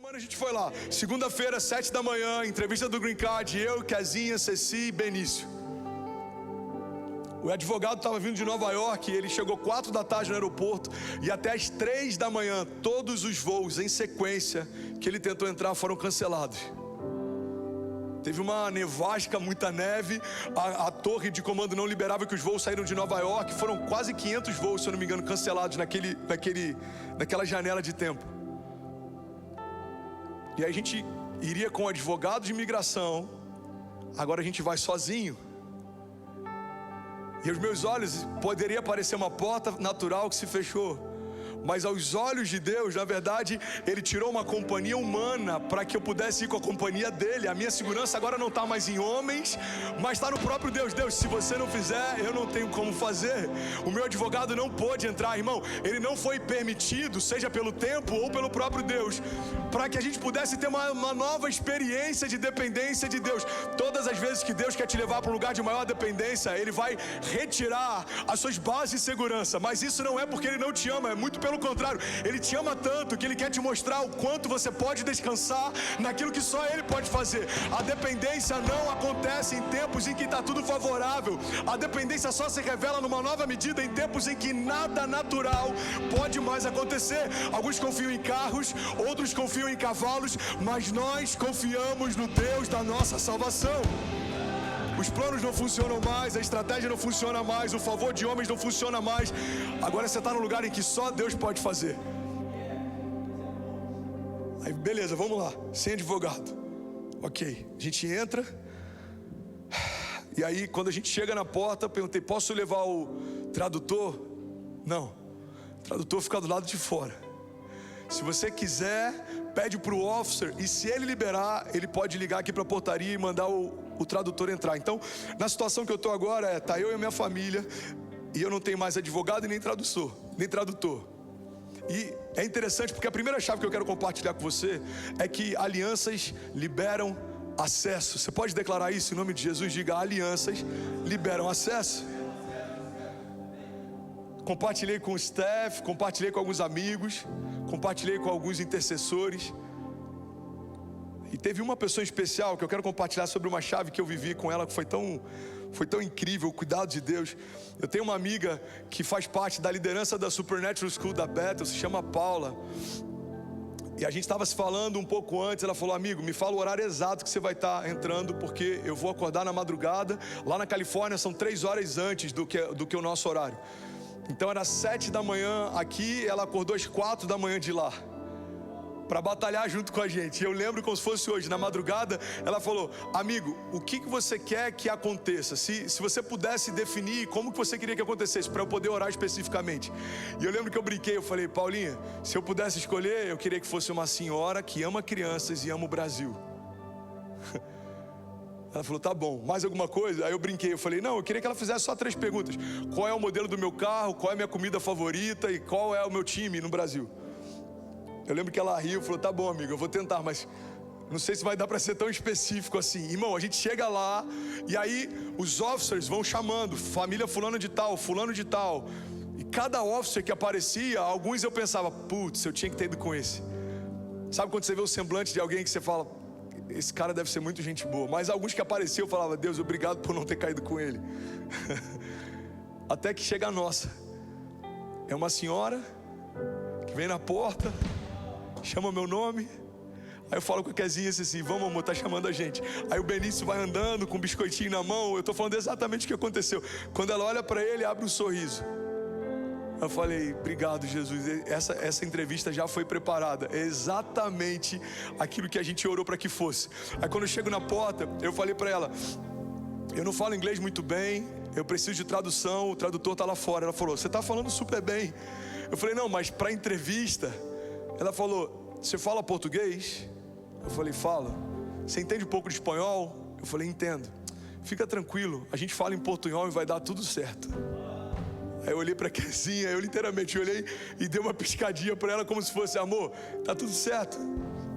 semana a gente foi lá, segunda-feira, 7 da manhã, entrevista do Green Card, eu, Kezinha, Ceci e Benício. O advogado estava vindo de Nova York, ele chegou 4 da tarde no aeroporto e até as 3 da manhã, todos os voos em sequência que ele tentou entrar foram cancelados. Teve uma nevasca, muita neve, a torre de comando não liberava que os voos saíram de Nova York, foram quase 500 voos, se eu não me engano, cancelados naquela janela de tempo. E aí a gente iria com o advogado de imigração, agora a gente vai sozinho. E aos meus olhos poderia parecer uma porta natural que se fechou, mas aos olhos de Deus, na verdade, Ele tirou uma companhia humana para que eu pudesse ir com a companhia dEle. A minha segurança agora não está mais em homens, mas está no próprio Deus. Deus, se você não fizer, eu não tenho como fazer. O meu advogado não pôde entrar, irmão. Ele não foi permitido, seja pelo tempo ou pelo próprio Deus, para que a gente pudesse ter uma nova experiência de dependência de Deus. Todas as vezes que Deus quer te levar para um lugar de maior dependência, Ele vai retirar as suas bases de segurança. Mas isso não é porque Ele não te ama, é muito pelo contrário, Ele te ama tanto que Ele quer te mostrar o quanto você pode descansar naquilo que só Ele pode fazer. A dependência não acontece em tempos em que está tudo favorável. A dependência só se revela numa nova medida em tempos em que nada natural pode mais acontecer. Alguns confiam em carros, outros confiam em cavalos, mas nós confiamos no Deus da nossa salvação. Os planos não funcionam mais, a estratégia não funciona mais, o favor de homens não funciona mais. Agora você está num lugar em que só Deus pode fazer. Aí beleza, vamos lá, sem advogado. Ok, a gente entra. E aí quando a gente chega na porta, eu perguntei, posso levar o tradutor? Não, o tradutor fica do lado de fora. Se você quiser, pede para o officer, e se ele liberar, ele pode ligar aqui para a portaria e mandar o tradutor entrar. Então, na situação que eu estou agora, tá eu e a minha família, e eu não tenho mais advogado e nem tradutor. E é interessante porque a primeira chave que eu quero compartilhar com você é que alianças liberam acesso. Você pode declarar isso em nome de Jesus? Diga, alianças liberam acesso. Compartilhei com o staff, compartilhei com alguns amigos, compartilhei com alguns intercessores. E teve uma pessoa especial que eu quero compartilhar sobre uma chave que eu vivi com ela, que foi tão incrível, o cuidado de Deus. Eu tenho uma amiga que faz parte da liderança da Supernatural School da Bethel, se chama Paula. E a gente estava se falando um pouco antes, ela falou, amigo, me fala o horário exato que você vai estar entrando, porque eu vou acordar na madrugada. Lá na Califórnia são 3 horas antes do que o nosso horário. Então era 7 da manhã aqui, ela acordou às 4 da manhã de lá, para batalhar junto com a gente. E eu lembro como se fosse hoje, na madrugada, ela falou, amigo, o que você quer que aconteça? Se você pudesse definir como que você queria que acontecesse, para eu poder orar especificamente. E eu lembro que eu brinquei, eu falei, Paulinha, se eu pudesse escolher, eu queria que fosse uma senhora que ama crianças e ama o Brasil. Ela falou, tá bom, mais alguma coisa? Aí eu brinquei, eu falei, não, eu queria que ela fizesse só 3 perguntas. Qual é o modelo do meu carro, qual é a minha comida favorita e qual é o meu time no Brasil? Eu lembro que ela riu e falou, tá bom, amigo, eu vou tentar, mas não sei se vai dar para ser tão específico assim. Irmão, a gente chega lá e aí os officers vão chamando, família fulano de tal. E cada officer que aparecia, alguns eu pensava, putz, eu tinha que ter ido com esse. Sabe quando você vê o semblante de alguém que você fala, esse cara deve ser muito gente boa. Mas alguns que apareciam eu falava, Deus, obrigado por não ter caído com ele. Até que chega a nossa. É uma senhora que vem na porta, chama meu nome. Aí eu falo com a Kezinha assim, vamos amor, tá chamando a gente. Aí o Benício vai andando com um biscoitinho na mão. Eu tô falando exatamente o que aconteceu. Quando ela olha para ele, abre um sorriso. Eu falei, obrigado Jesus, essa entrevista já foi preparada. É exatamente aquilo que a gente orou para que fosse. Aí quando eu chego na porta, eu falei para ela, eu não falo inglês muito bem, eu preciso de tradução, o tradutor tá lá fora. Ela falou, você tá falando super bem. Eu falei, não, mas para entrevista. Ela falou, você fala português? Eu falei, fala. Você entende um pouco de espanhol? Eu falei, entendo. Fica tranquilo, a gente fala em portunhol e vai dar tudo certo. Aí eu olhei pra Kezinha, eu literalmente olhei e dei uma piscadinha pra ela como se fosse, amor, tá tudo certo.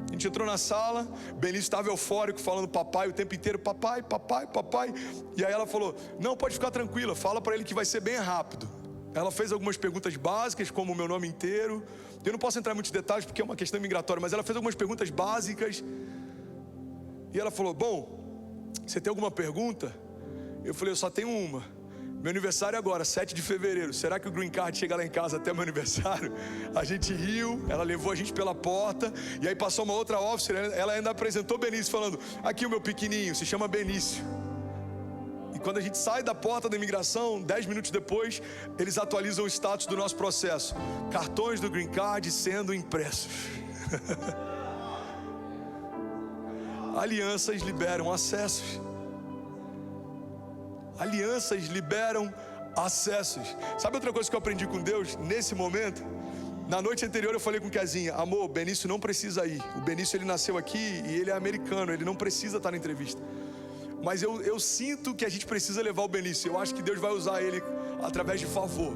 A gente entrou na sala, Benício estava eufórico, falando papai o tempo inteiro, papai, papai, papai. E aí ela falou, não, pode ficar tranquila, fala pra ele que vai ser bem rápido. Ela fez algumas perguntas básicas, como o meu nome inteiro. Eu não posso entrar em muitos detalhes porque é uma questão migratória, mas ela fez algumas perguntas básicas. E ela falou: bom, você tem alguma pergunta? Eu falei: eu só tenho uma. Meu aniversário é agora, 7 de fevereiro. Será que o Green Card chega lá em casa até meu aniversário? A gente riu, ela levou a gente pela porta. E aí passou uma outra officer, ela ainda apresentou Benício, falando: aqui o meu pequenininho, se chama Benício. E quando a gente sai da porta da imigração, 10 minutos depois, eles atualizam o status do nosso processo: cartões do Green Card sendo impressos. Alianças liberam acessos. Alianças liberam acessos. Sabe outra coisa que eu aprendi com Deus nesse momento? Na noite anterior eu falei com Kezinha: amor, o Benício não precisa ir. O Benício, ele nasceu aqui e ele é americano, ele não precisa estar na entrevista. Mas eu sinto que a gente precisa levar o Benício. Eu acho que Deus vai usar ele através de favor.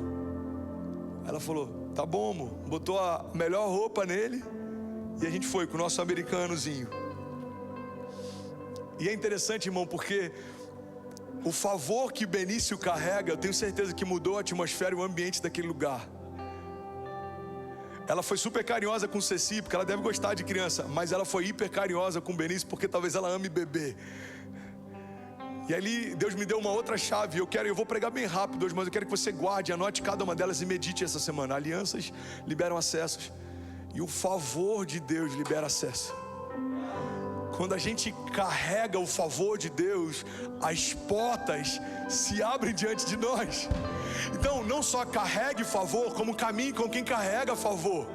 Ela falou: tá bom, amor. Botou a melhor roupa nele e a gente foi com o nosso americanozinho. E é interessante, irmão, porque o favor que Benício carrega, eu tenho certeza que mudou a atmosfera e o ambiente daquele lugar. Ela foi super carinhosa com Ceci, porque ela deve gostar de criança, mas ela foi hiper carinhosa com Benício, porque talvez ela ame bebê. E ali Deus me deu uma outra chave. Eu vou pregar bem rápido hoje, mas eu quero que você guarde, anote cada uma delas e medite essa semana. Alianças liberam acessos, e o favor de Deus libera acesso. Quando a gente carrega o favor de Deus, as portas se abrem diante de nós. Então não só carregue favor, como caminhe com quem carrega favor.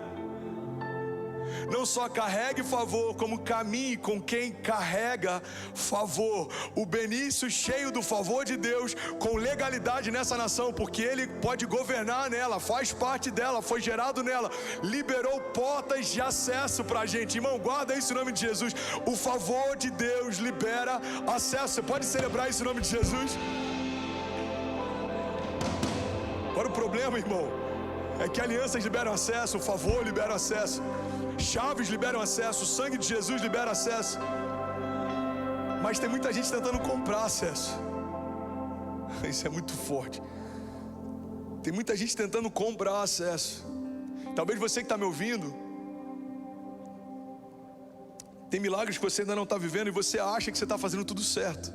Não só carregue favor, como caminhe com quem carrega favor. O Benício, cheio do favor de Deus, com legalidade nessa nação, porque ele pode governar nela, faz parte dela, foi gerado nela, liberou portas de acesso pra gente. Irmão, guarda isso em nome de Jesus. O favor de Deus libera acesso. Você pode celebrar isso em nome de Jesus? Agora o problema, irmão, é que alianças liberam acesso, o favor libera acesso, chaves liberam acesso, o sangue de Jesus libera acesso. Mas tem muita gente tentando comprar acesso. Isso é muito forte. Tem muita gente tentando comprar acesso. Talvez você que está me ouvindo, tem milagres que você ainda não está vivendo e você acha que você está fazendo tudo certo.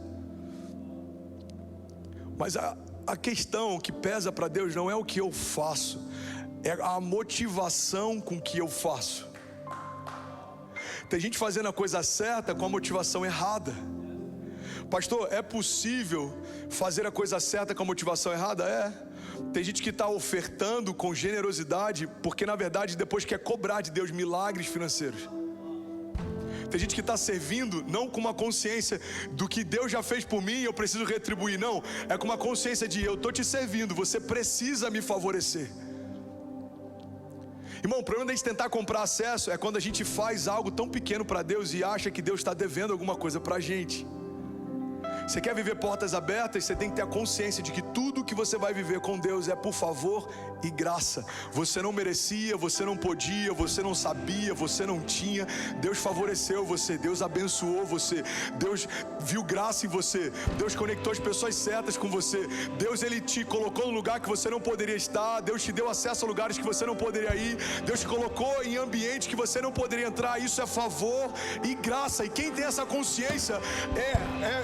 Mas a questão que pesa para Deus não é o que eu faço, é a motivação com que eu faço. Tem gente fazendo a coisa certa com a motivação errada. Pastor, é possível fazer a coisa certa com a motivação errada? É. Tem gente que está ofertando com generosidade, porque na verdade depois quer cobrar de Deus milagres financeiros. Tem gente que está servindo não com uma consciência do que Deus já fez por mim e eu preciso retribuir. Não, é com uma consciência de: eu estou te servindo, você precisa me favorecer. Irmão, o problema da gente tentar comprar acesso é quando a gente faz algo tão pequeno para Deus e acha que Deus está devendo alguma coisa para a gente. Você quer viver portas abertas, você tem que ter a consciência de que tudo que você vai viver com Deus é por favor e graça. Você não merecia, você não podia, você não sabia, você não tinha. Deus favoreceu você, Deus abençoou você, Deus viu graça em você, Deus conectou as pessoas certas com você, Deus, ele te colocou no lugar que você não poderia estar, Deus te deu acesso a lugares que você não poderia ir, Deus te colocou em ambientes que você não poderia entrar. Isso é favor e graça. E quem tem essa consciência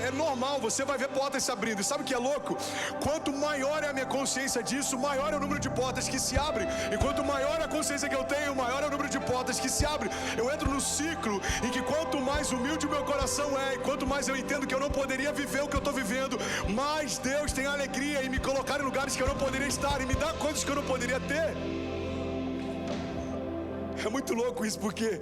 é normal, você vai ver portas se abrindo. E sabe o que é louco? Quanto maior é a minha consciência disso, maior é o número de portas que se abrem. E quanto maior a consciência que eu tenho, maior é o número de portas que se abrem. Eu entro no ciclo em que quanto mais humilde o meu coração é, e quanto mais eu entendo que eu não poderia viver o que eu estou vivendo, mais Deus tem alegria em me colocar em lugares que eu não poderia estar, e me dar coisas que eu não poderia ter. É muito louco isso, porque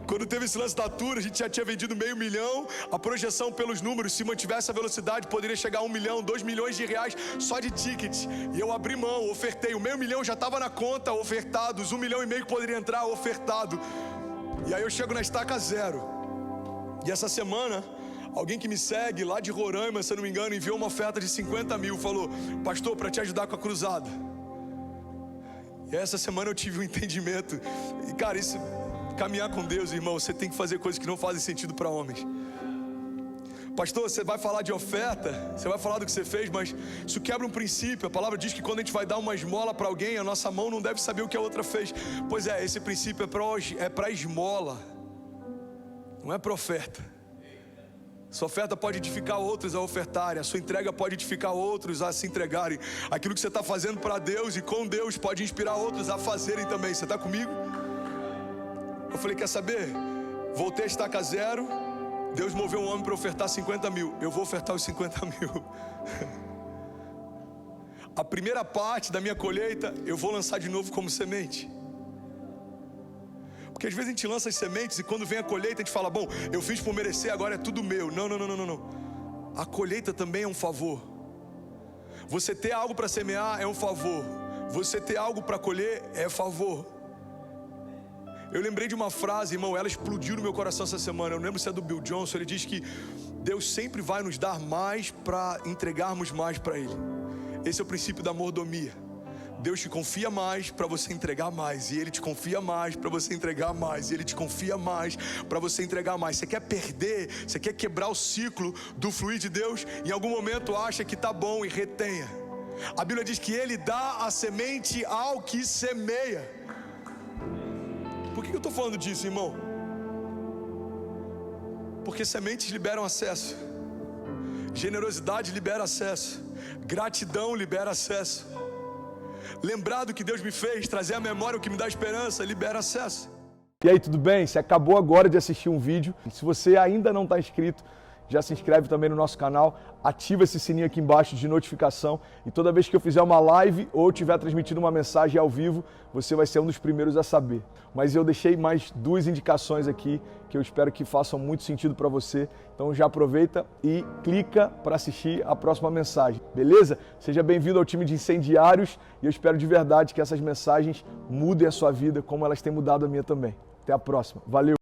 quando teve esse lance da Tour, a gente já tinha vendido 500 mil. A projeção pelos números, se mantivesse a velocidade, poderia chegar a 1 milhão, 2 milhões de reais só de tickets. E eu abri mão, ofertei. O 500 mil já estava na conta, ofertados. 1,5 milhão que poderia entrar, ofertado. E aí eu chego na estaca zero. E essa semana, alguém que me segue lá de Roraima, se eu não me engano, enviou uma oferta de 50 mil. Falou: pastor, para te ajudar com a cruzada. E essa semana eu tive um entendimento. E cara, isso... caminhar com Deus, irmão, você tem que fazer coisas que não fazem sentido para homens. Pastor, você vai falar de oferta, você vai falar do que você fez, mas isso quebra um princípio. A palavra diz que quando a gente vai dar uma esmola para alguém, a nossa mão não deve saber o que a outra fez. Pois é, esse princípio é para esmola, não é para oferta. Sua oferta pode edificar outros a ofertarem, a sua entrega pode edificar outros a se entregarem. Aquilo que você está fazendo para Deus e com Deus pode inspirar outros a fazerem também. Você está comigo? Eu falei, quer saber? Voltei a estaca zero. Deus moveu um homem para ofertar 50 mil. Eu vou ofertar os 50 mil. A primeira parte da minha colheita eu vou lançar de novo como semente. Porque às vezes a gente lança as sementes e quando vem a colheita a gente fala, bom, eu fiz por merecer, agora é tudo meu. Não. A colheita também é um favor. Você ter algo para semear é um favor. Você ter algo para colher é favor. Eu lembrei de uma frase, irmão, ela explodiu no meu coração essa semana. Eu não lembro se é do Bill Johnson. Ele diz que Deus sempre vai nos dar mais para entregarmos mais para Ele. Esse é o princípio da mordomia. Deus te confia mais para você entregar mais. E Ele te confia mais para você entregar mais. E Ele te confia mais para você entregar mais. Você quer perder, você quer quebrar o ciclo do fluir de Deus? Em algum momento acha que tá bom e retenha. A Bíblia diz que Ele dá a semente ao que semeia. Por que eu estou falando disso, irmão? Porque sementes liberam acesso. Generosidade libera acesso. Gratidão libera acesso. Lembrar do que Deus me fez, trazer à memória o que me dá esperança, libera acesso. E aí, tudo bem? Você acabou agora de assistir um vídeo. Se você ainda não está inscrito, já se inscreve também no nosso canal, ativa esse sininho aqui embaixo de notificação e toda vez que eu fizer uma live ou estiver transmitindo uma mensagem ao vivo, você vai ser um dos primeiros a saber. Mas eu deixei mais 2 indicações aqui que eu espero que façam muito sentido para você. Então já aproveita e clica para assistir a próxima mensagem, beleza? Seja bem-vindo ao time de incendiários e eu espero de verdade que essas mensagens mudem a sua vida como elas têm mudado a minha também. Até a próxima. Valeu!